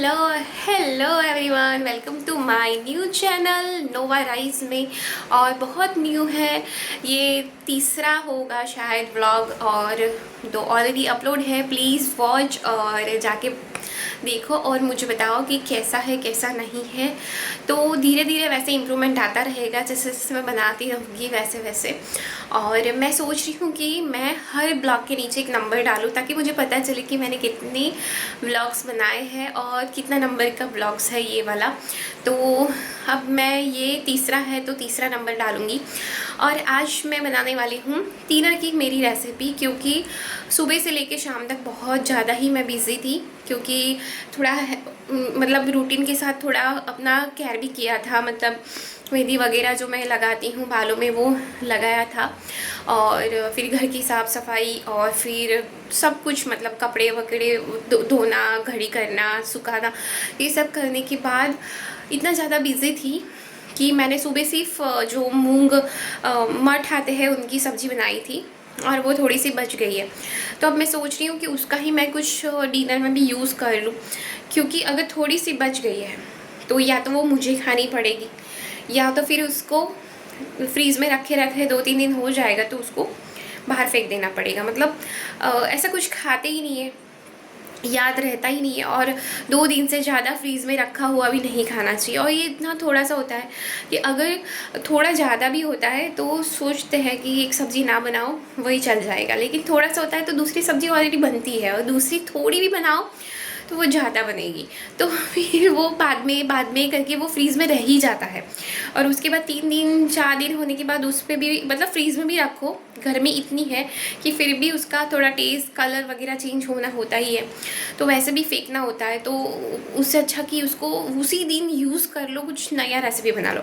Hello hello everyone, welcome to my new channel Nova Rice में। और बहुत new है, ये तीसरा होगा शायद व्लॉग, और दो ऑलरेडी अपलोड है। प्लीज़ वॉच और जाके देखो और मुझे बताओ कि कैसा है कैसा नहीं है। तो धीरे धीरे वैसे इम्प्रूवमेंट आता रहेगा, जैसे जैसे मैं बनाती रहूँगी वैसे वैसे। और मैं सोच रही हूँ कि मैं हर ब्लॉग के नीचे एक नंबर डालूँ ताकि मुझे पता चले कि मैंने कितने व्लॉग्स बनाए हैं और कितना नंबर का व्लॉग्स है ये वाला। तो अब मैं ये तीसरा है तो तीसरा नंबर डालूँगी। और आज मैं बनाने वाली हूँ तीनर की मेरी रेसिपी, क्योंकि सुबह से लेकर शाम तक बहुत ज़्यादा ही मैं बिज़ी थी, क्योंकि थोड़ा मतलब रूटीन के साथ थोड़ा अपना केयर भी किया था। मतलब मेहंदी वगैरह जो मैं लगाती हूँ बालों में वो लगाया था, और फिर घर की साफ़ सफाई और फिर सब कुछ, मतलब कपड़े वकड़े धोना, घड़ी करना, सुखाना, ये सब करने के बाद इतना ज़्यादा बिज़ी थी कि मैंने सुबह सिर्फ जो मूंग मठ आते हैं उनकी सब्ज़ी बनाई थी, और वो थोड़ी सी बच गई है। तो अब मैं सोच रही हूँ कि उसका ही मैं कुछ डिनर में भी यूज़ कर लूँ, क्योंकि अगर थोड़ी सी बच गई है तो या तो वो मुझे खानी पड़ेगी, या तो फिर उसको फ्रीज़ में रखे रखे 2-3 दिन हो जाएगा तो उसको बाहर फेंक देना पड़ेगा। मतलब ऐसा कुछ खाते ही नहीं है, याद रहता ही नहीं है, और 2 दिन से ज़्यादा फ्रीज़ में रखा हुआ भी नहीं खाना चाहिए। और ये इतना थोड़ा सा होता है कि अगर थोड़ा ज़्यादा भी होता है तो सोचते हैं कि एक सब्ज़ी ना बनाओ वही चल जाएगा, लेकिन थोड़ा सा होता है तो दूसरी सब्ज़ी ऑलरेडी बनती है और दूसरी थोड़ी भी बनाओ तो वो ज़्यादा बनेगी, तो फिर वो बाद में करके वो फ्रीज़ में रह ही जाता है। और उसके बाद 3 दिन 4 दिन होने के बाद उस पर भी, मतलब फ्रीज़ में भी रखो, गर्मी इतनी है कि फिर भी उसका थोड़ा टेस्ट कलर वगैरह चेंज होना होता ही है, तो वैसे भी फेंकना होता है। तो उससे अच्छा कि उसको उसी दिन यूज़ कर लो, कुछ नया रेसिपी बना लो।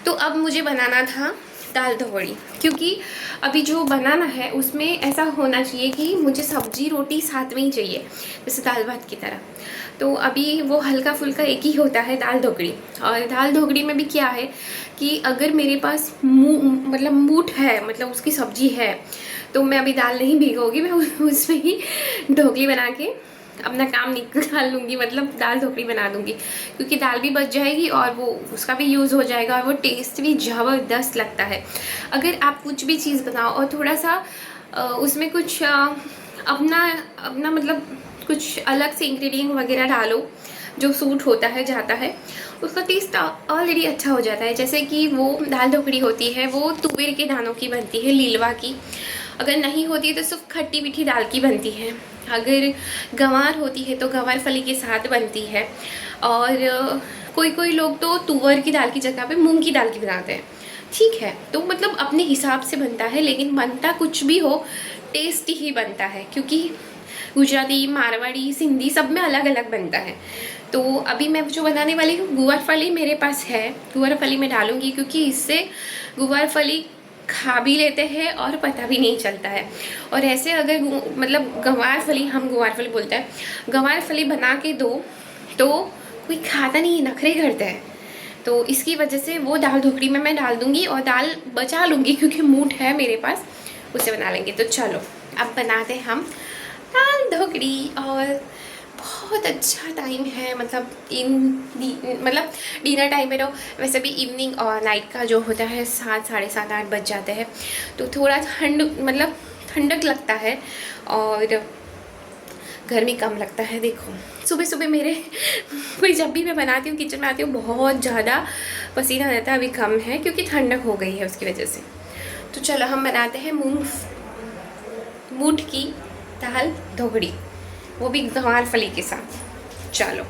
तो अब मुझे बनाना था दाल ढोकड़ी, क्योंकि अभी जो बनाना है उसमें ऐसा होना चाहिए कि मुझे सब्जी रोटी साथ में ही चाहिए, जैसे दाल भात की तरह। तो अभी वो हल्का फुल्का एक ही होता है दाल ढोकड़ी। और दाल ढोकड़ी में भी क्या है कि अगर मेरे पास मतलब मूठ है, मतलब उसकी सब्जी है, तो मैं अभी दाल नहीं भिगोगी, मैं उसमें ही ढोकली बना के अपना काम निकाल लूँगी, मतलब दाल ढोकली बना दूँगी, क्योंकि दाल भी बच जाएगी और वो उसका भी यूज़ हो जाएगा और वो टेस्ट भी ज़बरदस्त लगता है। अगर आप कुछ भी चीज़ बनाओ और थोड़ा सा उसमें कुछ अपना अपना मतलब कुछ अलग से इंग्रेडिएंट वगैरह डालो जो सूट होता है जाता है, उसका टेस्ट ऑलरेडी अच्छा हो जाता है। जैसे कि वो दाल ढोकड़ी होती है वो तुवेर के दानों की बनती है, लीलवा की। अगर नहीं होती है तो सिर्फ खट्टी मीठी दाल की बनती है। अगर गंवार होती है तो गंवार फली के साथ बनती है। और कोई कोई लोग तो तुअर की दाल की जगह पे मूंग की दाल की बनाते हैं। ठीक है, तो मतलब अपने हिसाब से बनता है, लेकिन बनता कुछ भी हो टेस्टी ही बनता है, क्योंकि गुजराती, मारवाड़ी, सिंधी सब में अलग अलग बनता है। तो अभी मैं जो बनाने वाली हूँ, गुआर फली मेरे पास है, गुआर फली मैं डालूंगी, क्योंकि इससे गुआर फली खा भी लेते हैं और पता भी नहीं चलता है। और ऐसे अगर मतलब गंवार फली, हम गंवार फली बोलते हैं, गंवार फली बना के दो तो कोई खाता नहीं, नखरे करते हैं। तो इसकी वजह से वो दाल ढोकड़ी में मैं डाल दूँगी और दाल बचा लूँगी, क्योंकि मूठ है मेरे पास, उसे बना लेंगे। तो चलो अब बनाते हैं हम दाल ढोकड़ी। और बहुत अच्छा टाइम है, मतलब मतलब डिनर टाइम में तो वैसे भी इवनिंग और नाइट का जो होता है 7, साढ़े 7, 8 बज जाते हैं, तो थोड़ा मतलब ठंडक लगता है और गर्मी कम लगता है। देखो सुबह सुबह मेरे कोई जब भी मैं बनाती हूँ, किचन में आती हूँ, बहुत ज़्यादा पसीना रहता है। अभी कम है क्योंकि ठंडक हो गई है उसकी वजह से। तो चलो हम बनाते हैं मूठ की दाल ढोकड़ी, वो भी गंवार फली के साथ। चलो,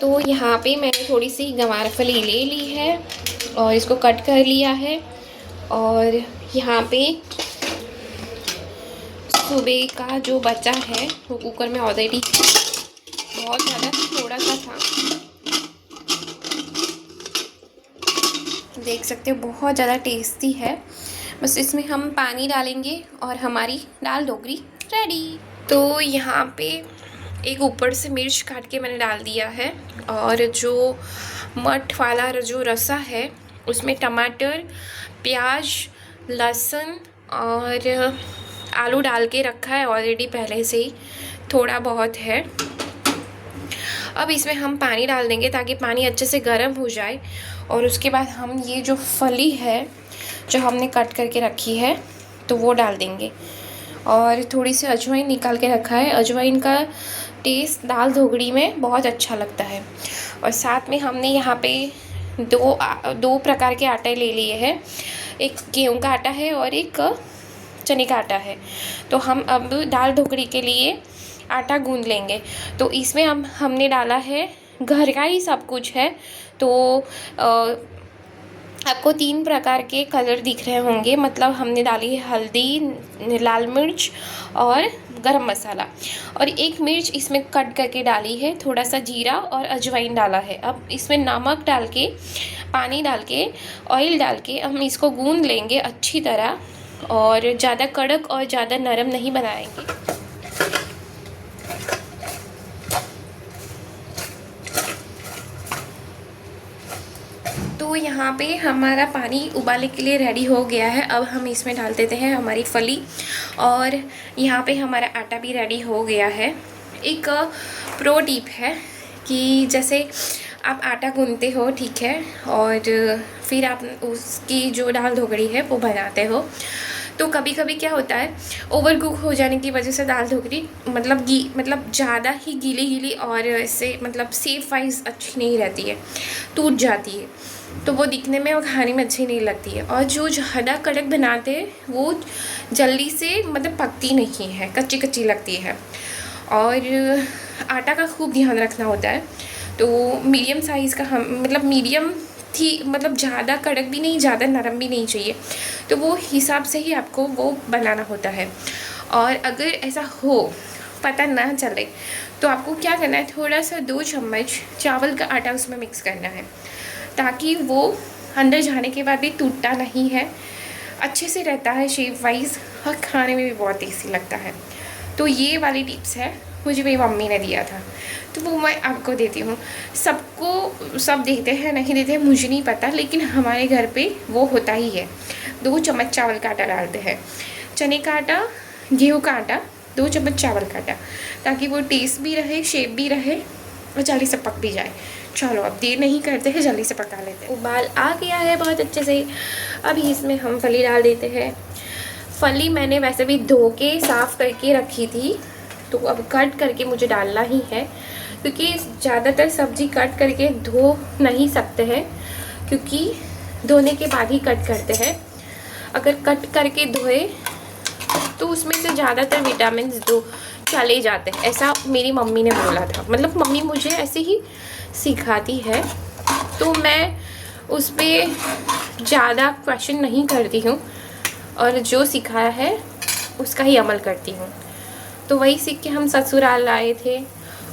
तो यहाँ पे मैंने थोड़ी सी गंवार फली ले ली है और इसको कट कर लिया है। और यहाँ पे सुबह का जो बचा है वो कुकर में ऑलरेडी बहुत ज़्यादा थोड़ा सा था, देख सकते हो बहुत ज़्यादा टेस्टी है। बस इसमें हम पानी डालेंगे और हमारी दाल ढोकड़ी रेडी। तो यहाँ पे एक ऊपर से मिर्च काट के मैंने डाल दिया है, और जो मठ वाला जो रसा है उसमें टमाटर, प्याज, लहसुन और आलू डाल के रखा है ऑलरेडी पहले से ही, थोड़ा बहुत है। अब इसमें हम पानी डाल देंगे ताकि पानी अच्छे से गर्म हो जाए, और उसके बाद हम ये जो फली है जो हमने कट करके रखी है तो वो डाल देंगे। और थोड़ी सी अजवाइन निकाल के रखा है, अजवाइन का टेस्ट दाल ढोकड़ी में बहुत अच्छा लगता है। और साथ में हमने यहाँ पे दो प्रकार के आटे ले लिए हैं, एक गेहूं का आटा है और एक चने का आटा है। तो हम अब दाल ढोकड़ी के लिए आटा गूंद लेंगे। तो इसमें हमने डाला है, घर का ही सब कुछ है। तो आपको 3 प्रकार के कलर दिख रहे होंगे, मतलब हमने डाली है हल्दी, लाल मिर्च और गरम मसाला, और एक मिर्च इसमें कट करके डाली है, थोड़ा सा जीरा और अजवाइन डाला है। अब इसमें नमक डाल के, पानी डाल के, ऑयल डाल के हम इसको गूंद लेंगे अच्छी तरह, और ज़्यादा कड़क और ज़्यादा नरम नहीं बनाएंगे। तो यहाँ पे हमारा पानी उबालने के लिए रेडी हो गया है। अब हम इसमें डाल देते हैं हमारी फली, और यहाँ पे हमारा आटा भी रेडी हो गया है। एक प्रो टिप है कि जैसे आप आटा गूंथते हो, ठीक है, और फिर आप उसकी जो दाल ढोकड़ी है वो बनाते हो, तो कभी कभी क्या होता है, ओवर कुक हो जाने की वजह से दाल ढोकड़ी मतलब ज़्यादा ही गीली गीली और ऐसे मतलब सेफ वाइज अच्छी नहीं रहती है, टूट जाती है, तो वो दिखने में और खाने में अच्छी नहीं लगती है। और जो ज़्यादा कड़क बनाते हैं वो जल्दी से मतलब पकती नहीं है, कच्ची कच्ची लगती है, और आटा का खूब ध्यान रखना होता है। तो मीडियम साइज़ का हम मतलब मीडियम थी, मतलब ज़्यादा कड़क भी नहीं, ज़्यादा नरम भी नहीं चाहिए, तो वो हिसाब से ही आपको वो बनाना होता है। और अगर ऐसा हो पता ना चले तो आपको क्या करना है, थोड़ा सा 2 चम्मच चावल का आटा उसमें मिक्स करना है, ताकि वो अंदर जाने के बाद भी टूटता नहीं है, अच्छे से रहता है शेप वाइज, और खाने में भी बहुत टेस्टी लगता है। तो ये वाली टिप्स है, मुझे मेरी मम्मी ने दिया था, तो वो मैं आपको देती हूँ। सबको सब देते हैं नहीं देते हैं मुझे नहीं पता, लेकिन हमारे घर पे वो होता ही है। 2 चम्मच चावल का आटा डालते हैं, चने का आटा, गेहूँ का आटा, 2 चम्मच चावल का आटा, ताकि वो टेस्ट भी रहे, शेप भी रहे, और जल्दी से पक भी जाए। चलो अब देर नहीं करते हैं, जल्दी से पका लेते हैं। उबाल आ गया है बहुत अच्छे से। अभी इसमें हम फली डाल देते हैं। फली मैंने वैसे भी धो के साफ़ करके रखी थी, तो अब कट करके मुझे डालना ही है, क्योंकि ज़्यादातर सब्ज़ी कट करके धो नहीं सकते हैं, क्योंकि धोने के बाद ही कट करते हैं। अगर कट करके धोए तो उसमें से ज़्यादातर विटामिन दो चले जाते हैं, ऐसा मेरी मम्मी ने बोला था। मतलब मम्मी मुझे ऐसे ही सिखाती है, तो मैं उस पर ज़्यादा क्वेश्चन नहीं करती हूँ, और जो सिखाया है उसका ही अमल करती हूँ। तो वही सीख के हम ससुराल आए थे,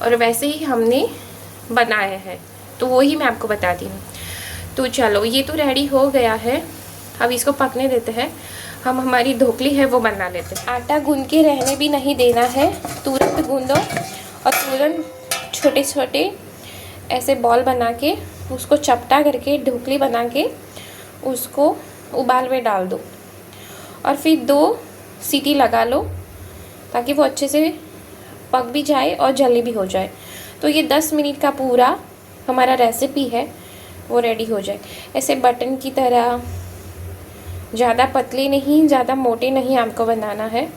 और वैसे ही हमने बनाया है, तो वही मैं आपको बताती हूँ। तो चलो ये तो रेडी हो गया है, अब इसको पकने देते हैं। हम हमारी ढोकली है वो बना लेते हैं। आटा गूंद के रहने भी नहीं देना है, तुरंत गूंदो और तुरंत छोटे छोटे ऐसे बॉल बना के उसको चपटा करके ढोकली बना के उसको उबाल में डाल दो, और फिर 2 सीटी लगा लो, ताकि वो अच्छे से पक भी जाए और जल्दी भी हो जाए। तो ये 10 मिनट का पूरा हमारा रेसिपी है, वो रेडी हो जाए। ऐसे बटन की तरह ज़्यादा पतले नहीं, ज़्यादा मोटे नहीं आपको बनाना है,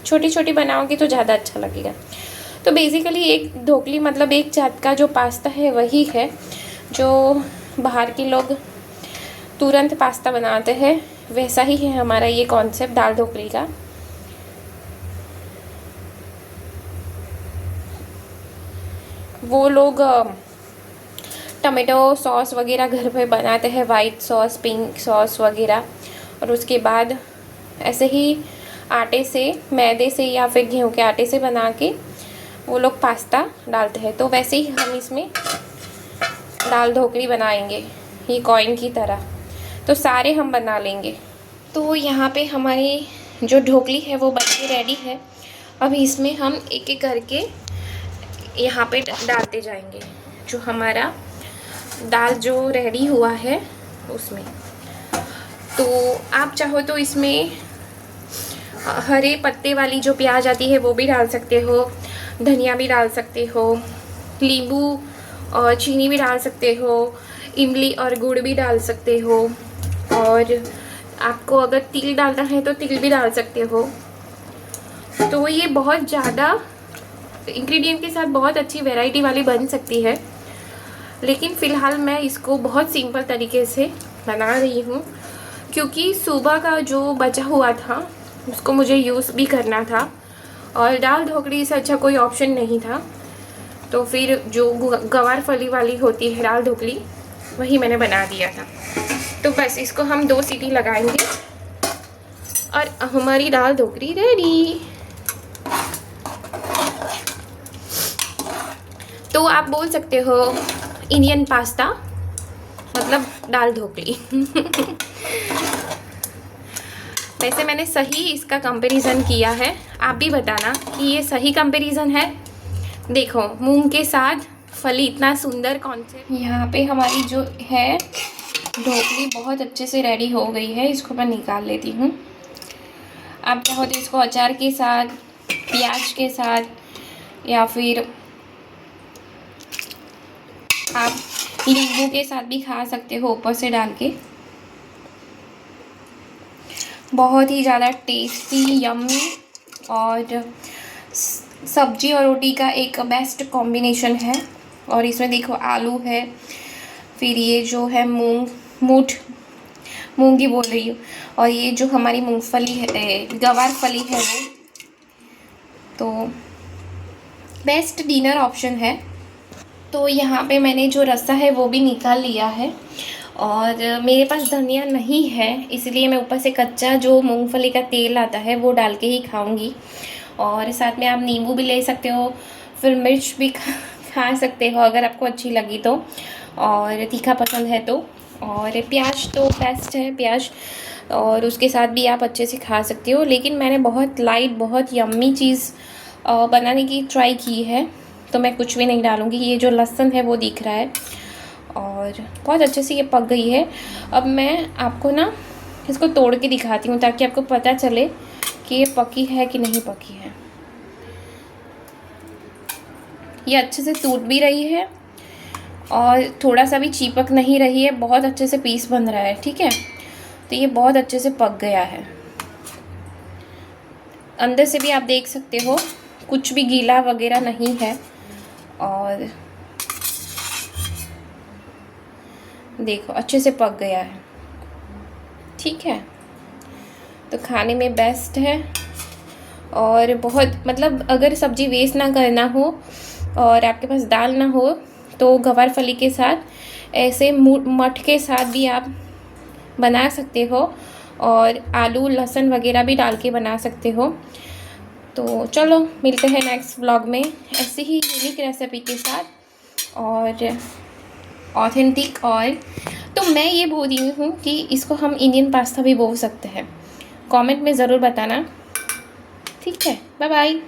छोटी छोटी बनाओगे तो ज़्यादा अच्छा लगेगा। तो बेसिकली एक ढोकली मतलब एक जात का जो पास्ता है वही है, जो बाहर के लोग तुरंत पास्ता बनाते हैं, वैसा ही है हमारा ये कॉन्सेप्ट दाल ढोकली का। वो लोग टमाटो सॉस वगैरह घर पे बनाते हैं, वाइट सॉस, पिंक सॉस वगैरह, और उसके बाद ऐसे ही आटे से, मैदे से या फिर गेहूं के आटे से बना के वो लोग पास्ता डालते हैं। तो वैसे ही हम इसमें दाल ढोकली बनाएंगे, ये कॉइन की तरह। तो सारे हम बना लेंगे। तो यहाँ पे हमारी जो ढोकली है वो बन के रेडी है। अब इसमें हम एक एक करके यहाँ पे डालते जाएंगे, जो हमारा दाल जो रेडी हुआ है उसमें। तो आप चाहो तो इसमें हरे पत्ते वाली जो प्याज आती है वो भी डाल सकते हो, धनिया भी डाल सकते हो, नींबू और चीनी भी डाल सकते हो, इमली और गुड़ भी डाल सकते हो, और आपको अगर तिल डालना है तो तिल भी डाल सकते हो। तो ये बहुत ज़्यादा इंग्रेडिएंट के साथ बहुत अच्छी वैरायटी वाली बन सकती है, लेकिन फ़िलहाल मैं इसको बहुत सिंपल तरीके से बना रही हूँ, क्योंकि सुबह का जो बचा हुआ था उसको मुझे यूज़ भी करना था और दाल ढोकली से अच्छा कोई ऑप्शन नहीं था। तो फिर जो गवार फली वाली होती है दाल ढोकली, वही मैंने बना दिया था। तो बस इसको हम 2 सीटी लगाएंगे और हमारी दाल ढोकली रेडी। तो आप बोल सकते हो इंडियन पास्ता मतलब दाल ढोकली। वैसे मैंने सही इसका कंपैरिजन किया है, आप भी बताना कि ये सही कंपैरिजन है। देखो मूंग के साथ फली, इतना सुंदर कॉन्सेप्ट। यहाँ पे हमारी जो है ढोकली बहुत अच्छे से रेडी हो गई है, इसको मैं निकाल लेती हूँ। आप चाहो तो इसको अचार के साथ, प्याज के साथ, या फिर आप नींबू के साथ भी खा सकते हो ऊपर से डाल के। बहुत ही ज़्यादा टेस्टी, यम्मी और सब्जी और रोटी का एक बेस्ट कॉम्बिनेशन है। और इसमें देखो आलू है, फिर ये जो है मूंगी बोल रही हूँ, और ये जो हमारी मूंगफली है, गवार फली है वो, तो बेस्ट डिनर ऑप्शन है। तो यहाँ पे मैंने जो रसा है वो भी निकाल लिया है, और मेरे पास धनिया नहीं है, इसलिए मैं ऊपर से कच्चा जो मूंगफली का तेल आता है वो डाल के ही खाऊंगी। और साथ में आप नींबू भी ले सकते हो, फिर मिर्च भी खा सकते हो अगर आपको अच्छी लगी तो, और तीखा पसंद है तो। और प्याज तो बेस्ट है, प्याज और उसके साथ भी आप अच्छे से खा सकते हो। लेकिन मैंने बहुत लाइट, बहुत यम्मी चीज़ बनाने की ट्राई की है, तो मैं कुछ भी नहीं डालूँगी। ये जो लहसुन है वो दिख रहा है और बहुत अच्छे से ये पक गई है। अब मैं आपको ना इसको तोड़ के दिखाती हूँ ताकि आपको पता चले कि ये पकी है कि नहीं पकी है। ये अच्छे से टूट भी रही है और थोड़ा सा भी चिपक नहीं रही है, बहुत अच्छे से पीस बन रहा है, ठीक है। तो ये बहुत अच्छे से पक गया है, अंदर से भी आप देख सकते हो कुछ भी गीला वगैरह नहीं है। और देखो अच्छे से पक गया है, ठीक है। तो खाने में बेस्ट है, और बहुत मतलब अगर सब्ज़ी वेस्ट ना करना हो और आपके पास दाल ना हो तो गवार फली के साथ ऐसे मठ के साथ भी आप बना सकते हो, और आलू लहसुन वगैरह भी डाल के बना सकते हो। तो चलो मिलते हैं नेक्स्ट व्लॉग में ऐसे ही यूनिक रेसिपी के साथ और ऑथेंटिक। और तो मैं ये बोल रही हूँ कि इसको हम इंडियन पास्ता भी बोल सकते हैं, कमेंट में ज़रूर बताना, ठीक है। Bye bye.